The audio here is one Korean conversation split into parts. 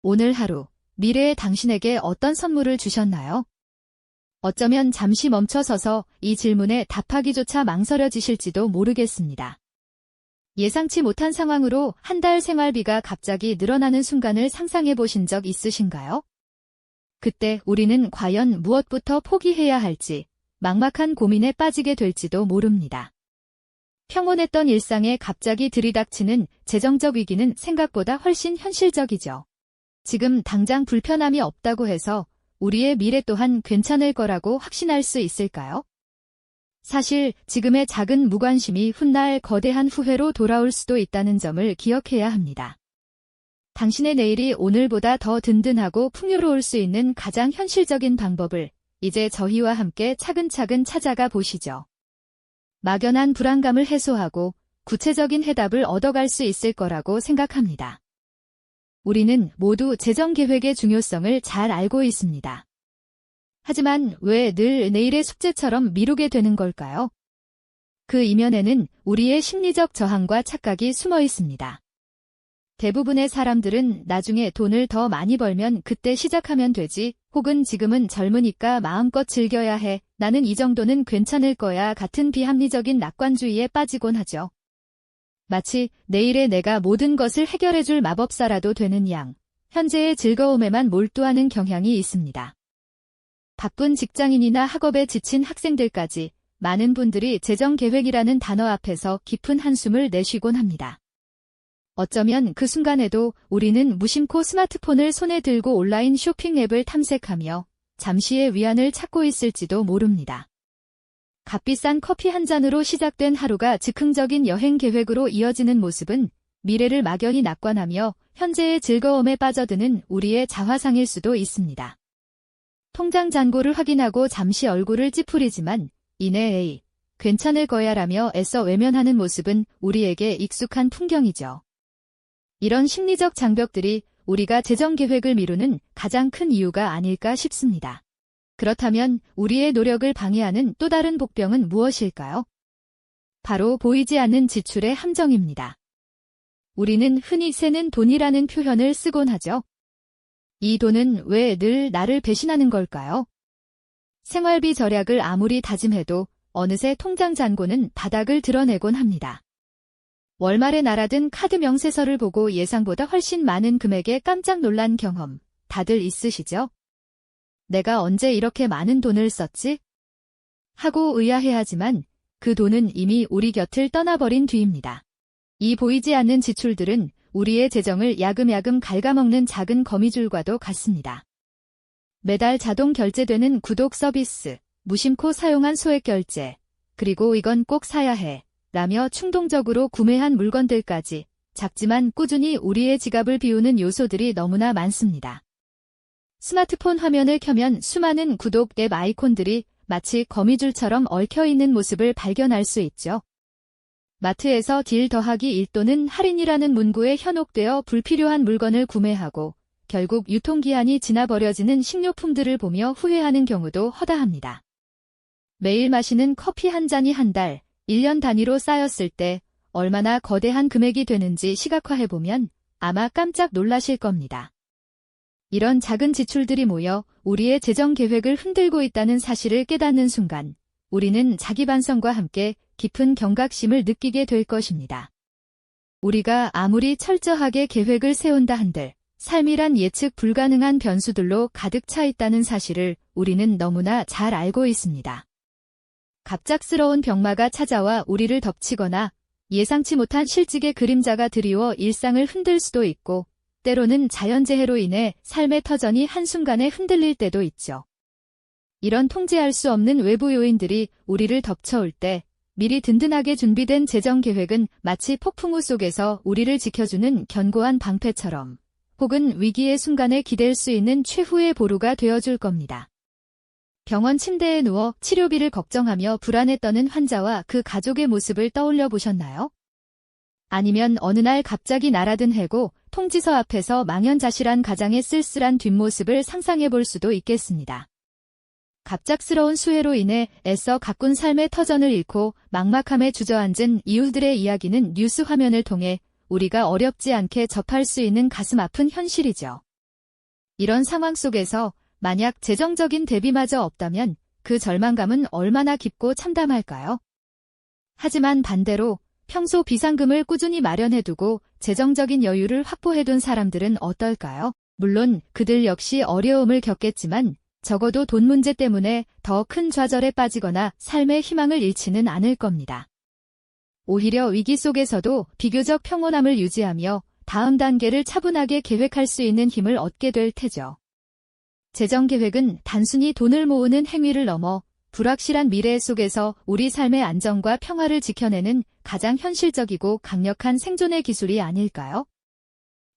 오늘 하루, 미래의 당신에게 어떤 선물을 주셨나요? 어쩌면 잠시 멈춰서서 이 질문에 답하기조차 망설여지실지도 모르겠습니다. 예상치 못한 상황으로 한 달 생활비가 갑자기 늘어나는 순간을 상상해 보신 적 있으신가요? 그때 우리는 과연 무엇부터 포기해야 할지 막막한 고민에 빠지게 될지도 모릅니다. 평온했던 일상에 갑자기 들이닥치는 재정적 위기는 생각보다 훨씬 현실적이죠. 지금 당장 불편함이 없다고 해서 우리의 미래 또한 괜찮을 거라고 확신할 수 있을까요? 사실 지금의 작은 무관심이 훗날 거대한 후회로 돌아올 수도 있다는 점을 기억해야 합니다. 당신의 내일이 오늘보다 더 든든하고 풍요로울 수 있는 가장 현실적인 방법을 이제 저희와 함께 차근차근 찾아가 보시죠. 막연한 불안감을 해소하고 구체적인 해답을 얻어갈 수 있을 거라고 생각합니다. 우리는 모두 재정 계획의 중요성을 잘 알고 있습니다. 하지만 왜 늘 내일의 숙제처럼 미루게 되는 걸까요? 그 이면에는 우리의 심리적 저항과 착각이 숨어 있습니다. 대부분의 사람들은 나중에 돈을 더 많이 벌면 그때 시작하면 되지, 혹은 지금은 젊으니까 마음껏 즐겨야 해, 나는 이 정도는 괜찮을 거야 같은 비합리적인 낙관주의에 빠지곤 하죠. 마치 내일에 내가 모든 것을 해결해줄 마법사라도 되는 양, 현재의 즐거움에만 몰두하는 경향이 있습니다. 바쁜 직장인이나 학업에 지친 학생들까지 많은 분들이 재정계획이라는 단어 앞에서 깊은 한숨을 내쉬곤 합니다. 어쩌면 그 순간에도 우리는 무심코 스마트폰을 손에 들고 온라인 쇼핑 앱을 탐색하며 잠시의 위안을 찾고 있을지도 모릅니다. 값비싼 커피 한 잔으로 시작된 하루가 즉흥적인 여행 계획으로 이어지는 모습은 미래를 막연히 낙관하며 현재의 즐거움에 빠져드는 우리의 자화상일 수도 있습니다. 통장 잔고를 확인하고 잠시 얼굴을 찌푸리지만 이내 에이, 괜찮을 거야라며 애써 외면하는 모습은 우리에게 익숙한 풍경이죠. 이런 심리적 장벽들이 우리가 재정 계획을 미루는 가장 큰 이유가 아닐까 싶습니다. 그렇다면 우리의 노력을 방해하는 또 다른 복병은 무엇일까요? 바로 보이지 않는 지출의 함정입니다. 우리는 흔히 새는 돈이라는 표현을 쓰곤 하죠. 이 돈은 왜 늘 나를 배신하는 걸까요? 생활비 절약을 아무리 다짐해도 어느새 통장 잔고는 바닥을 드러내곤 합니다. 월말에 날아든 카드 명세서를 보고 예상보다 훨씬 많은 금액에 깜짝 놀란 경험 다들 있으시죠? 내가 언제 이렇게 많은 돈을 썼지? 하고 의아해하지만 그 돈은 이미 우리 곁을 떠나버린 뒤입니다. 이 보이지 않는 지출들은 우리의 재정을 야금야금 갉아먹는 작은 거미줄과도 같습니다. 매달 자동 결제되는 구독 서비스, 무심코 사용한 소액 결제, 그리고 이건 꼭 사야 해, 라며 충동적으로 구매한 물건들까지 작지만 꾸준히 우리의 지갑을 비우는 요소들이 너무나 많습니다. 스마트폰 화면을 켜면 수많은 구독 앱 아이콘들이 마치 거미줄처럼 얽혀있는 모습을 발견할 수 있죠. 마트에서 딜 더하기 1또는 할인이라는 문구에 현혹되어 불필요한 물건을 구매하고 결국 유통기한이 지나버려지는 식료품들을 보며 후회하는 경우도 허다합니다. 매일 마시는 커피 한 잔이 한 달, 1년 단위로 쌓였을 때 얼마나 거대한 금액이 되는지 시각화해보면 아마 깜짝 놀라실 겁니다. 이런 작은 지출들이 모여 우리의 재정 계획을 흔들고 있다는 사실을 깨닫는 순간 우리는 자기 반성과 함께 깊은 경각심을 느끼게 될 것입니다. 우리가 아무리 철저하게 계획을 세운다 한들 삶이란 예측 불가능한 변수들로 가득 차 있다는 사실을 우리는 너무나 잘 알고 있습니다. 갑작스러운 병마가 찾아와 우리를 덮치거나 예상치 못한 실직의 그림자가 드리워 일상을 흔들 수도 있고 때로는 자연재해로 인해 삶의 터전이 한순간에 흔들릴 때도 있죠. 이런 통제할 수 없는 외부 요인들이 우리를 덮쳐올 때 미리 든든하게 준비된 재정 계획은 마치 폭풍우 속에서 우리를 지켜주는 견고한 방패처럼 혹은 위기의 순간에 기댈 수 있는 최후의 보루가 되어줄 겁니다. 병원 침대에 누워 치료비를 걱정하며 불안에 떠는 환자와 그 가족의 모습을 떠올려 보셨나요? 아니면 어느 날 갑자기 날아든 해고 통지서 앞에서 망연자실한 가장의 쓸쓸한 뒷모습을 상상해 볼 수도 있겠습니다. 갑작스러운 수해로 인해 애써 가꾼 삶의 터전을 잃고 막막함에 주저앉은 이웃들의 이야기는 뉴스 화면을 통해 우리가 어렵지 않게 접할 수 있는 가슴 아픈 현실이죠. 이런 상황 속에서 만약 재정적인 대비마저 없다면 그 절망감은 얼마나 깊고 참담할까요? 하지만 반대로 평소 비상금을 꾸준히 마련해두고 재정적인 여유를 확보해둔 사람들은 어떨까요? 물론 그들 역시 어려움을 겪겠지만 적어도 돈 문제 때문에 더 큰 좌절에 빠지거나 삶의 희망을 잃지는 않을 겁니다. 오히려 위기 속에서도 비교적 평온함을 유지하며 다음 단계를 차분하게 계획할 수 있는 힘을 얻게 될 테죠. 재정 계획은 단순히 돈을 모으는 행위를 넘어 불확실한 미래 속에서 우리 삶의 안정과 평화를 지켜내는 가장 현실적이고 강력한 생존의 기술이 아닐까요?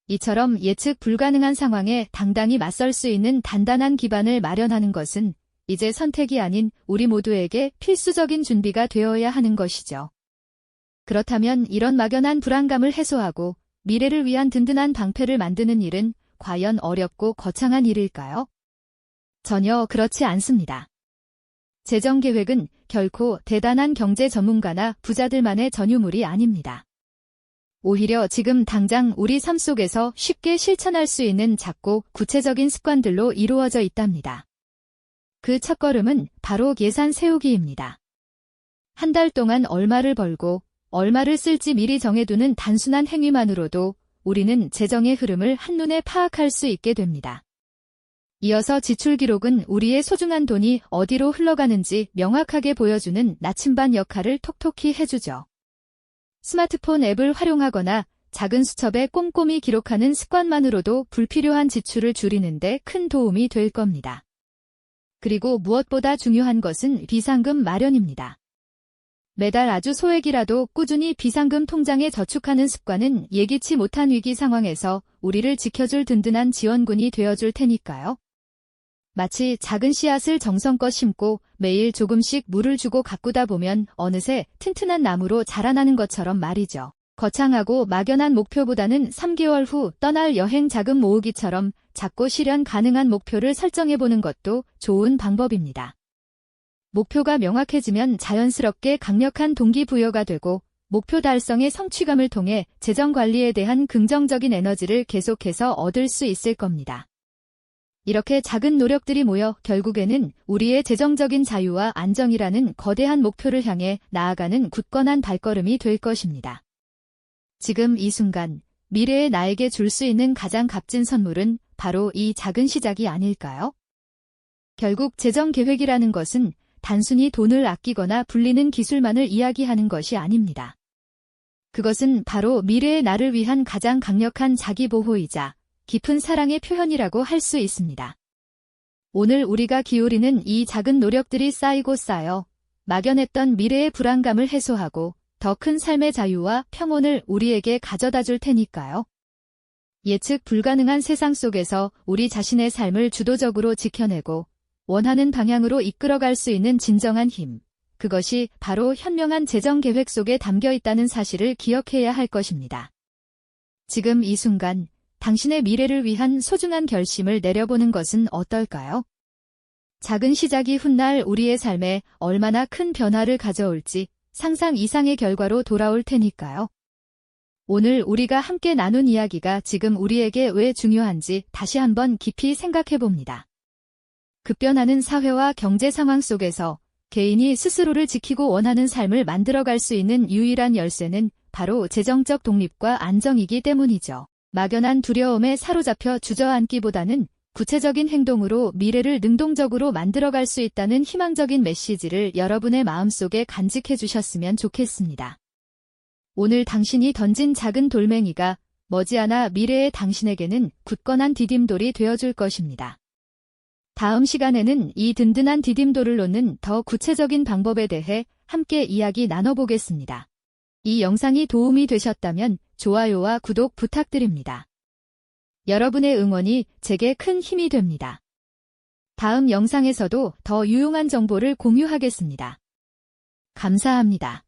이처럼 예측 불가능한 상황에 당당히 맞설 수 있는 단단한 기반을 마련하는 것은 이제 선택이 아닌 우리 모두에게 필수적인 준비가 되어야 하는 것이죠. 그렇다면 이런 막연한 불안감을 해소하고 미래를 위한 든든한 방패를 만드는 일은 과연 어렵고 거창한 일일까요? 전혀 그렇지 않습니다. 재정 계획은 결코 대단한 경제 전문가나 부자들만의 전유물이 아닙니다. 오히려 지금 당장 우리 삶 속에서 쉽게 실천할 수 있는 작고 구체적인 습관들로 이루어져 있답니다. 그 첫걸음은 바로 예산 세우기입니다. 한 달 동안 얼마를 벌고 얼마를 쓸지 미리 정해두는 단순한 행위만으로도 우리는 재정의 흐름을 한눈에 파악할 수 있게 됩니다. 이어서 지출 기록은 우리의 소중한 돈이 어디로 흘러가는지 명확하게 보여주는 나침반 역할을 톡톡히 해주죠. 스마트폰 앱을 활용하거나 작은 수첩에 꼼꼼히 기록하는 습관만으로도 불필요한 지출을 줄이는 데 큰 도움이 될 겁니다. 그리고 무엇보다 중요한 것은 비상금 마련입니다. 매달 아주 소액이라도 꾸준히 비상금 통장에 저축하는 습관은 예기치 못한 위기 상황에서 우리를 지켜줄 든든한 지원군이 되어줄 테니까요. 마치 작은 씨앗을 정성껏 심고 매일 조금씩 물을 주고 가꾸다 보면 어느새 튼튼한 나무로 자라나는 것처럼 말이죠. 거창하고 막연한 목표보다는 3개월 후 떠날 여행 자금 모으기처럼 작고 실현 가능한 목표를 설정해보는 것도 좋은 방법입니다. 목표가 명확해지면 자연스럽게 강력한 동기부여가 되고 목표 달성의 성취감을 통해 재정 관리에 대한 긍정적인 에너지를 계속해서 얻을 수 있을 겁니다. 이렇게 작은 노력들이 모여 결국에는 우리의 재정적인 자유와 안정이라는 거대한 목표를 향해 나아가는 굳건한 발걸음이 될 것입니다. 지금 이 순간 미래의 나에게 줄 수 있는 가장 값진 선물은 바로 이 작은 시작이 아닐까요? 결국 재정 계획이라는 것은 단순히 돈을 아끼거나 불리는 기술만을 이야기하는 것이 아닙니다. 그것은 바로 미래의 나를 위한 가장 강력한 자기보호이자 깊은 사랑의 표현이라고 할 수 있습니다. 오늘 우리가 기울이는 이 작은 노력들이 쌓이고 쌓여 막연했던 미래의 불안감을 해소하고 더 큰 삶의 자유와 평온을 우리에게 가져다 줄 테니까요. 예측 불가능한 세상 속에서 우리 자신의 삶을 주도적으로 지켜내고 원하는 방향으로 이끌어갈 수 있는 진정한 힘, 그것이 바로 현명한 재정 계획 속에 담겨 있다는 사실을 기억해야 할 것입니다. 지금 이 순간 당신의 미래를 위한 소중한 결심을 내려보는 것은 어떨까요? 작은 시작이 훗날 우리의 삶에 얼마나 큰 변화를 가져올지 상상 이상의 결과로 돌아올 테니까요. 오늘 우리가 함께 나눈 이야기가 지금 우리에게 왜 중요한지 다시 한번 깊이 생각해 봅니다. 급변하는 사회와 경제 상황 속에서 개인이 스스로를 지키고 원하는 삶을 만들어갈 수 있는 유일한 열쇠는 바로 재정적 독립과 안정이기 때문이죠. 막연한 두려움에 사로잡혀 주저앉기보다는 구체적인 행동으로 미래를 능동적으로 만들어갈 수 있다는 희망적인 메시지를 여러분의 마음속에 간직해 주셨으면 좋겠습니다. 오늘 당신이 던진 작은 돌멩이가 머지않아 미래의 당신에게는 굳건한 디딤돌이 되어줄 것입니다. 다음 시간에는 이 든든한 디딤돌을 놓는 더 구체적인 방법에 대해 함께 이야기 나눠보겠습니다. 이 영상이 도움이 되셨다면 좋아요와 구독 부탁드립니다. 여러분의 응원이 제게 큰 힘이 됩니다. 다음 영상에서도 더 유용한 정보를 공유하겠습니다. 감사합니다.